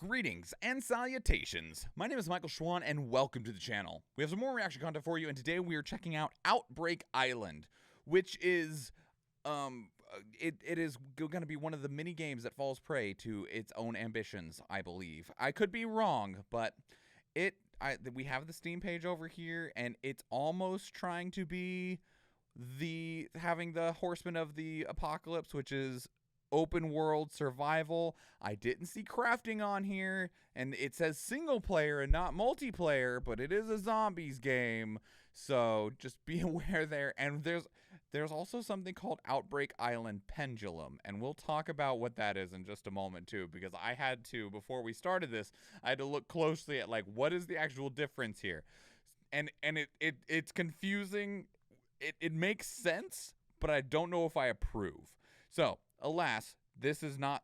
Greetings and salutations. My name is Michael Schwahn and welcome to the channel. We have some more reaction content for you, and today we are checking out Outbreak Island, which is it is going to be one of the mini games that falls prey to its own ambitions, I believe. I could be wrong, but we have the Steam page over here, and it's almost trying to be having the Horsemen of the Apocalypse, which is open world survival. I didn't see crafting on here, and it says single player and not multiplayer, but it is a zombies game, so just be aware there. And there's also something called Outbreak Island Pendulum, and we'll talk about what that is in just a moment too, because I had to, before we started this, I had to look closely at like what is the actual difference here, and it's confusing. It makes sense, but I don't know if I approve. So alas, this is not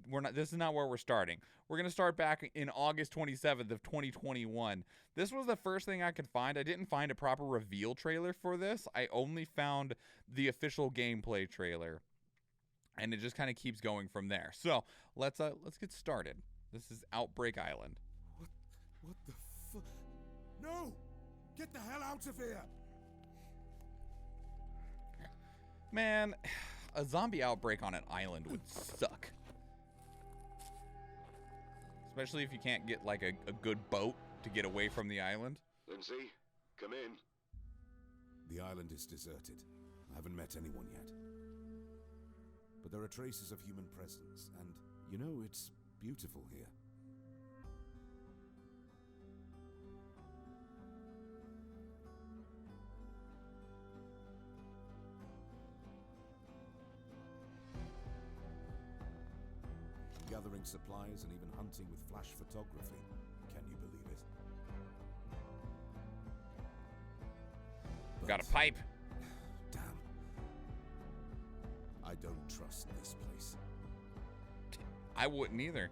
where we're starting. We're going to start back in August 27th of 2021. This was the first thing I could find. I didn't find a proper reveal trailer for this. I only found the official gameplay trailer, and it just kind of keeps going from there. So, let's get started. This is Outbreak Island. What the fuck? No! Get the hell out of here! Man, a zombie outbreak on an island would suck. Especially if you can't get like a good boat to get away from the island. Lindsay, come in. The island is deserted. I haven't met anyone yet. But there are traces of human presence, and you know, it's beautiful here. Gathering supplies and even hunting with flash photography. Can you believe it? Got a pipe. Damn. I don't trust this place. I wouldn't either.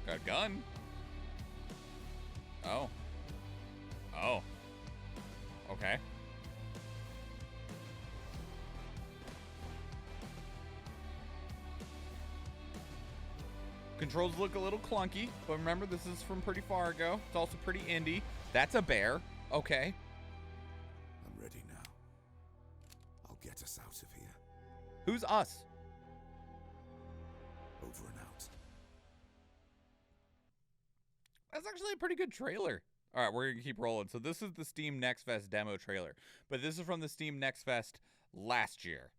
Got a gun. Oh. Oh. Okay. Controls look a little clunky, but remember, this is from pretty far ago. It's also pretty indie. That's a bear. Okay. I'm ready now. I'll get us out of here. Who's us? Over and out. That's actually a pretty good trailer. All right, we're going to keep rolling. So this is the Steam Next Fest demo trailer, but this is from the Steam Next Fest last year.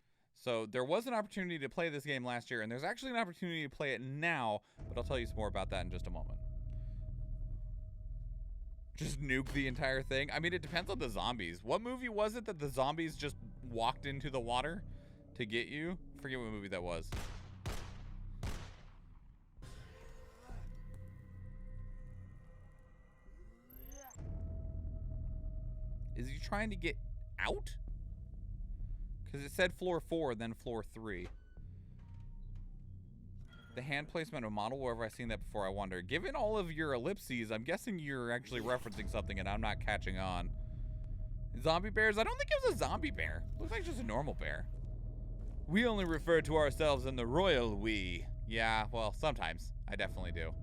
So there was an opportunity to play this game last year, and there's actually an opportunity to play it now, but I'll tell you some more about that in just a moment. Just nuke the entire thing? I mean, it depends on the zombies. What movie was it that the zombies just walked into the water to get you? I forget what movie that was. Is he trying to get out? Because it said floor 4, then floor 3. The hand placement of model, wherever I've seen that before, I wonder. Given all of your ellipses, I'm guessing you're actually referencing something and I'm not catching on. Zombie bears? I don't think it was a zombie bear. Looks like just a normal bear. We only refer to ourselves in the royal we. Yeah, well, sometimes. I definitely do.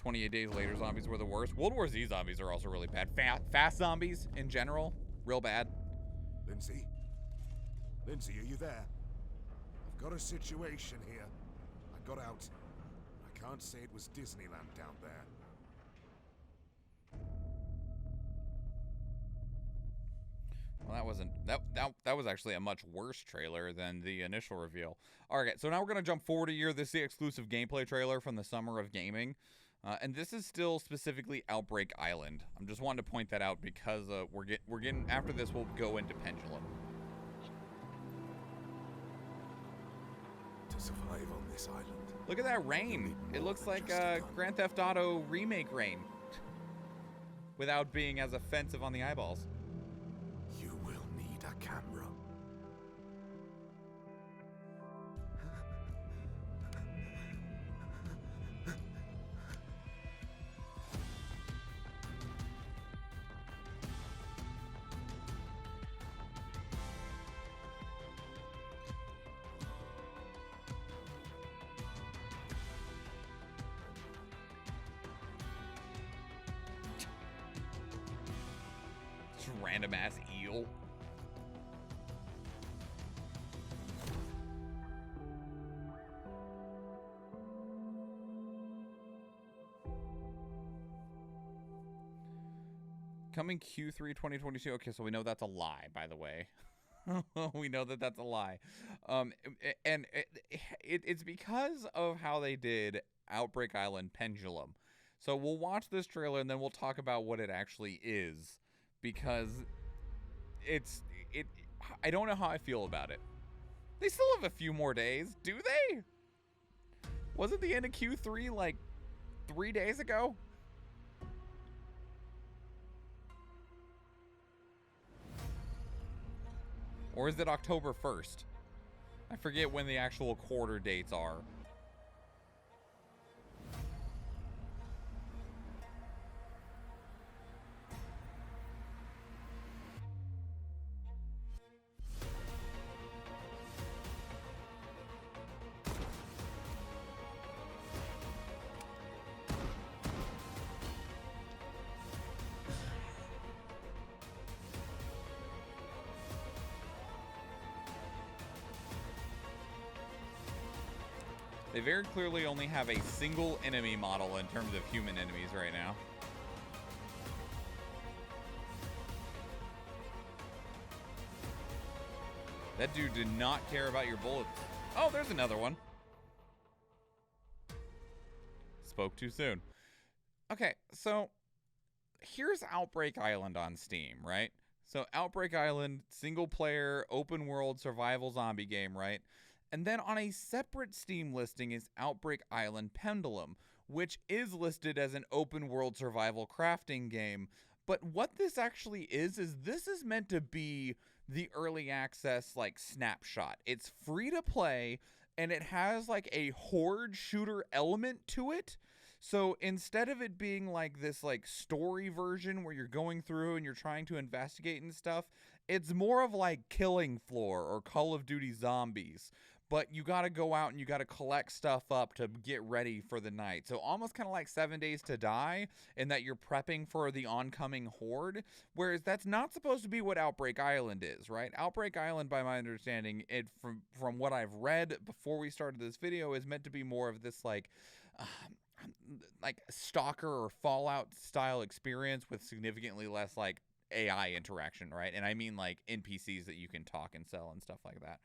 28 days later, zombies were the worst. World War Z zombies are also really bad. Fast zombies, in general, real bad. Lindsay? Lindsay, are you there? I've got a situation here. I got out. I can't say it was Disneyland down there. Well, that wasn't that was actually a much worse trailer than the initial reveal. All right, so now we're gonna jump forward a year. This is the exclusive gameplay trailer from the summer of gaming. And this is still specifically Outbreak Island. I'm just wanting to point that out because we're getting after this. We'll go into Pendulum. To survive on this island. Look at that rain. It looks like Grand Theft Auto remake rain, without being as offensive on the eyeballs. You will need a camera. random ass eel. Coming Q3 2022. Okay, so we know that's a lie, by the way. We know that that's a lie. And it's because of how they did Outbreak Island Pendulum. So we'll watch this trailer and then we'll talk about what it actually is, because I don't know how I feel about it. They still have a few more days, do they? Wasn't the end of Q3 like 3 days ago? Or is it October 1st? I forget when the actual quarter dates are. They very clearly only have a single enemy model in terms of human enemies right now. That dude did not care about your bullets. Oh, there's another one. Spoke too soon. Okay, so here's Outbreak Island on Steam, right? So Outbreak Island, single player, open world survival zombie game, right? And then on a separate Steam listing is Outbreak Island Pendulum, which is listed as an open world survival crafting game. But what this actually is this is meant to be the early access like snapshot. It's free to play and it has like a horde shooter element to it. So instead of it being like this like story version where you're going through and you're trying to investigate and stuff, it's more of like Killing Floor or Call of Duty Zombies. But you got to go out and you got to collect stuff up to get ready for the night. So almost kind of like 7 Days to Die, in that you're prepping for the oncoming horde. Whereas that's not supposed to be what Outbreak Island is, right? Outbreak Island, by my understanding, it from what I've read before we started this video, is meant to be more of this like Stalker or Fallout style experience with significantly less like AI interaction, right? And I mean like NPCs that you can talk and sell and stuff like that.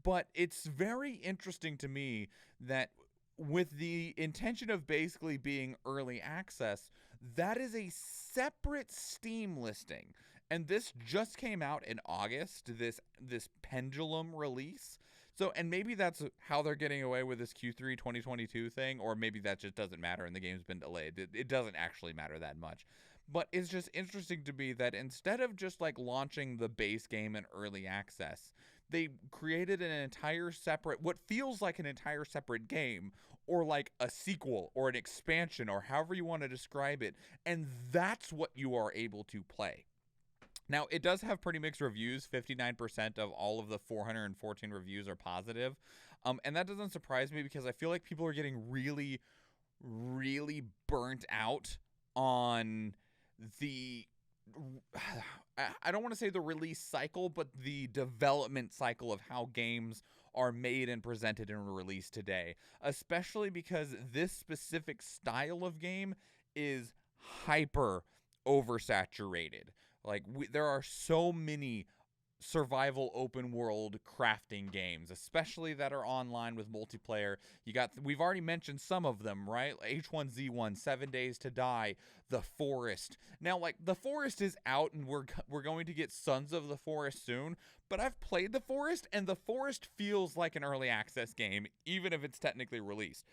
But it's very interesting to me that with the intention of basically being early access, that is a separate Steam listing. And this just came out in August, this Pendulum release. So, and maybe that's how they're getting away with this Q3 2022 thing, or maybe that just doesn't matter and the game's been delayed. It doesn't actually matter that much. But it's just interesting to me that instead of just like launching the base game in early access, they created an entire separate, what feels like an entire separate game, or like a sequel or an expansion or however you want to describe it. And that's what you are able to play. Now, it does have pretty mixed reviews. 59% of all of the 414 reviews are positive. And that doesn't surprise me because I feel like people are getting really, really burnt out on the, I don't want to say the release cycle, but the development cycle of how games are made and presented and released today, especially because this specific style of game is hyper oversaturated. Like there are so many survival open world crafting games, especially that are online with multiplayer. We've already mentioned some of them, right? H1Z1, 7 Days to Die, The Forest. Now, like The Forest is out and we're going to get Sons of the Forest soon, but I've played The Forest and The Forest feels like an early access game, even if it's technically released.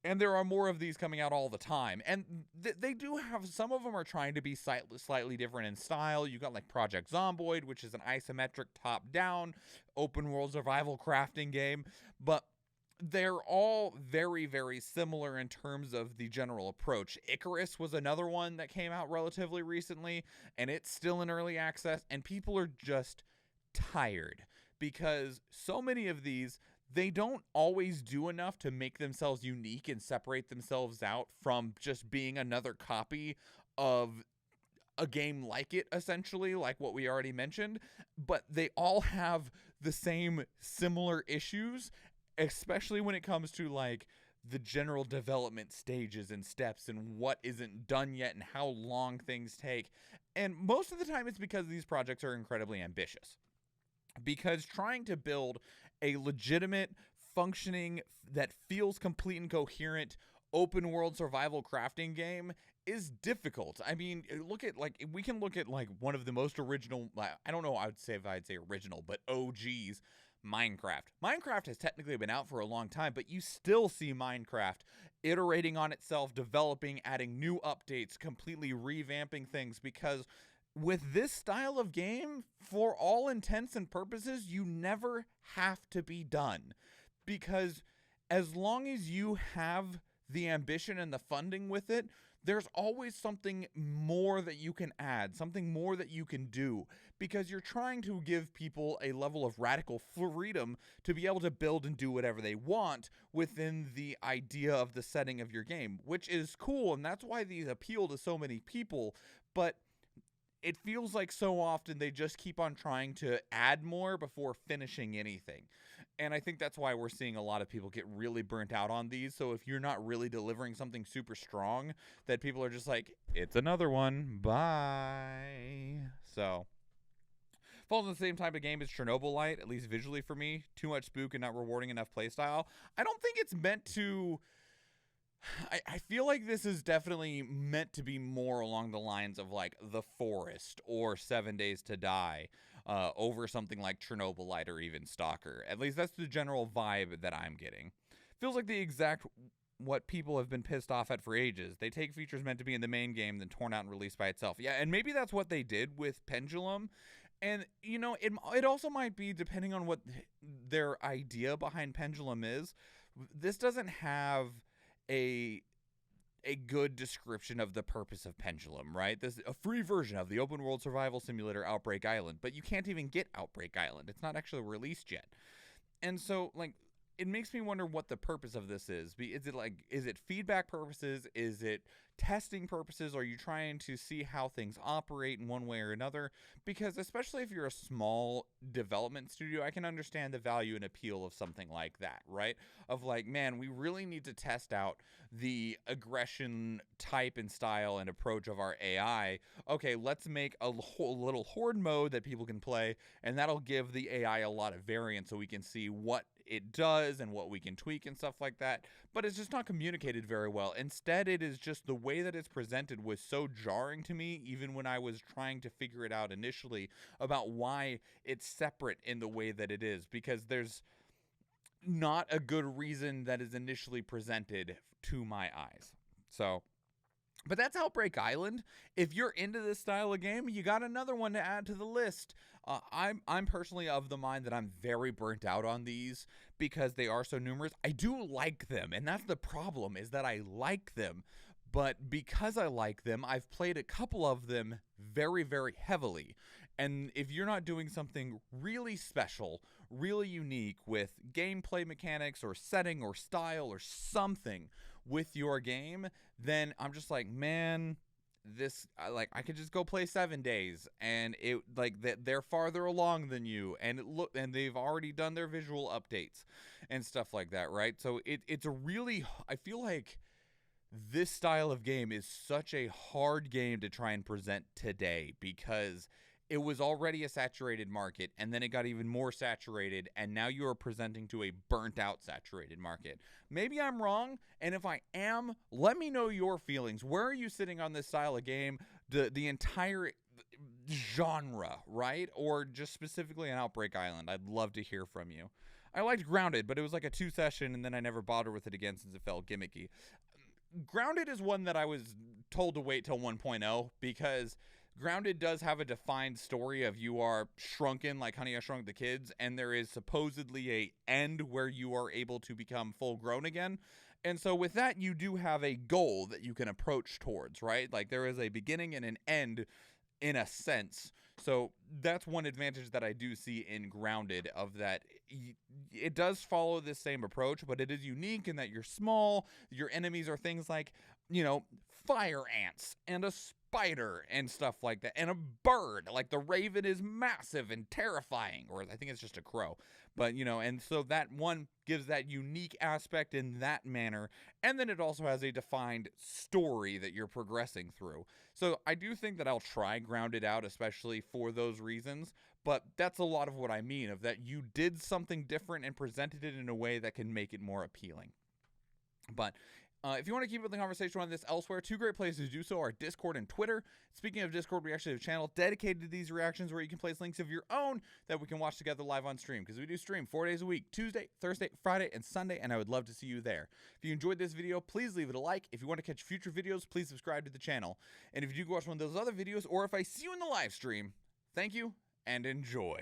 And there are more of these coming out all the time. And they do have, some of them are trying to be slightly different in style. You got like Project Zomboid, which is an isometric top-down open world survival crafting game. But they're all very, very similar in terms of the general approach. Icarus was another one that came out relatively recently, and it's still in early access. And people are just tired because so many of these, they don't always do enough to make themselves unique and separate themselves out from just being another copy of a game like it, essentially, like what we already mentioned, but they all have the same similar issues, especially when it comes to like the general development stages and steps and what isn't done yet and how long things take. And most of the time it's because these projects are incredibly ambitious. Because trying to build a legitimate, functioning, that feels complete and coherent open world survival crafting game is difficult. I mean, look at like, we can look at like one of the most original, I don't know, I'd say original, but OGs, Minecraft. Minecraft has technically been out for a long time, but you still see Minecraft iterating on itself, developing, adding new updates, completely revamping things, because with this style of game, for all intents and purposes, you never have to be done. Because as long as you have the ambition and the funding with it, there's always something more that you can add, something more that you can do, because you're trying to give people a level of radical freedom to be able to build and do whatever they want within the idea of the setting of your game, which is cool, and that's why these appeal to so many people. But it feels like so often they just keep on trying to add more before finishing anything. And I think that's why we're seeing a lot of people get really burnt out on these. So if you're not really delivering something super strong, that people are just like, it's another one, bye. So falls in the same type of game as Chernobylite, at least visually for me. Too much spook and not rewarding enough playstyle. I don't think it's meant to... I feel like this is definitely meant to be more along the lines of like The Forest or 7 Days to Die over something like Chernobylite or even Stalker. At least that's the general vibe that I'm getting. Feels like the exact what people have been pissed off at for ages. They take features meant to be in the main game, then torn out and released by itself. Yeah, and maybe that's what they did with Pendulum. And, you know, it also might be, depending on what their idea behind Pendulum is, this doesn't have a good description of the purpose of Pendulum, right? This is a free version of the open world survival simulator Outbreak Island, but you can't even get Outbreak Island. It's not actually released yet. And so, like, it makes me wonder what the purpose of this is. Is it feedback purposes? Is it testing purposes? Are you trying to see how things operate in one way or another? Because especially if you're a small development studio, I can understand the value and appeal of something like that, right? Of like, man, we really need to test out the aggression type and style and approach of our AI. Okay, let's make a little horde mode that people can play, and that'll give the AI a lot of variance so we can see what it does and what we can tweak and stuff like that. But it's just not communicated very well. Instead, it is just the way that it's presented was so jarring to me, even when I was trying to figure it out initially, about why it's separate in the way that it is, because there's not a good reason that is initially presented to my eyes. So, but that's Outbreak Island. If you're into this style of game, you got another one to add to the list. I'm personally of the mind that I'm very burnt out on these because they are so numerous. I do like them, and that's the problem, is that I like them. But because I like them, I've played a couple of them very, very heavily. And if you're not doing something really special, really unique with gameplay mechanics or setting or style or something with your game, then I'm just like, man, I could just go play 7 days, and it they're farther along than you, and and they've already done their visual updates and stuff like that, right? So it's a really, I feel like this style of game is such a hard game to try and present today, because it was already a saturated market, and then it got even more saturated, and now you are presenting to a burnt-out saturated market. Maybe I'm wrong, and if I am, let me know your feelings. Where are you sitting on this style of game? The entire genre, right? Or just specifically on Outbreak Island? I'd love to hear from you. I liked Grounded, but it was like a 2-session, and then I never bothered with it again since it felt gimmicky. Grounded is one that I was told to wait till 1.0, because Grounded does have a defined story of you are shrunken like Honey, I Shrunk the Kids, and there is supposedly a end where you are able to become full grown again. And so with that, you do have a goal that you can approach towards, right? Like there is a beginning and an end in a sense. So that's one advantage that I do see in Grounded, of that it does follow this same approach, but it is unique in that you're small. Your enemies are things like, you know, fire ants and a spider and stuff like that, and a bird. Like the raven is massive and terrifying, or I think it's just a crow. But, you know, and so that one gives that unique aspect in that manner. And then it also has a defined story that you're progressing through. So I do think that I'll try ground it out, especially for those reasons. But that's a lot of what I mean, of that you did something different and presented it in a way that can make it more appealing. But if you want to keep up the conversation on this elsewhere, two great places to do so are Discord and Twitter. Speaking of Discord, we actually have a channel dedicated to these reactions where you can place links of your own that we can watch together live on stream, because we do stream 4 days a week, Tuesday, Thursday, Friday, and Sunday, and I would love to see you there. If you enjoyed this video, please leave it a like. If you want to catch future videos, please subscribe to the channel. And if you do watch one of those other videos, or if I see you in the live stream, thank you and enjoy.